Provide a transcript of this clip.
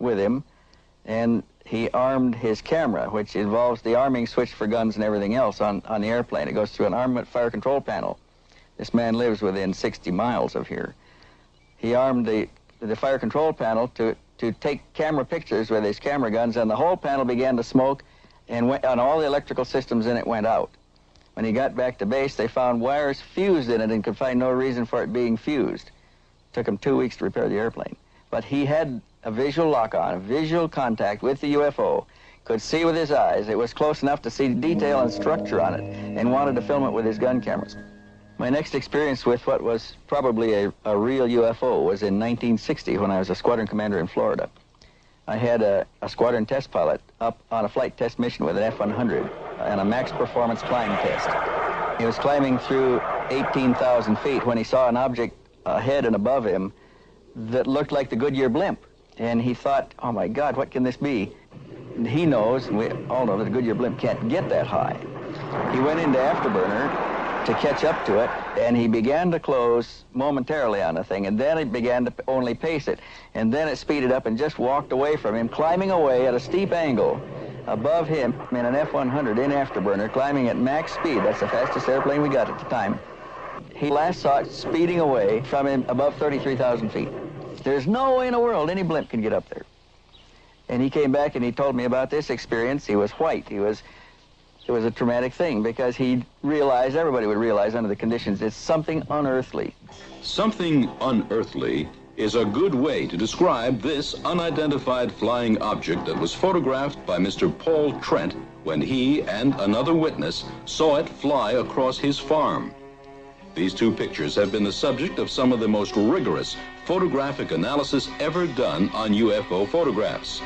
with him, and he armed his camera, which involves the arming switch for guns and everything else on the airplane. It goes through an armament fire control panel. This man lives within 60 miles of here. He armed the fire control panel to take camera pictures with his camera guns, and the whole panel began to smoke, and all the electrical systems in it went out. When he got back to base, they found wires fused in it and could find no reason for it being fused. It took him 2 weeks to repair the airplane. But he had a visual lock-on, a visual contact with the UFO, could see with his eyes. It was close enough to see detail and structure on it, and wanted to film it with his gun cameras. My next experience with what was probably a real UFO was in 1960 when I was a squadron commander in Florida. I had a squadron test pilot up on a flight test mission with an F-100 and a max performance climb test. He was climbing through 18,000 feet when he saw an object ahead and above him that looked like the Goodyear blimp. And he thought, oh my God, what can this be? And he knows, and we all know, that the Goodyear blimp can't get that high. He went into afterburner to catch up to it, and he began to close momentarily on the thing, and then it began to only pace it, and then it speeded up and just walked away from him, climbing away at a steep angle above him in an F-100 in afterburner, climbing at max speed. That's the fastest airplane we got at the time. He last saw it speeding away from him above 33,000 feet. There's no way in the world any blimp can get up there. And he came back and he told me about this experience. He was white. It was a traumatic thing because he realized, everybody would realize under the conditions, it's something unearthly. Something unearthly is a good way to describe this unidentified flying object that was photographed by Mr. Paul Trent when he and another witness saw it fly across his farm. These two pictures have been the subject of some of the most rigorous photographic analysis ever done on UFO photographs.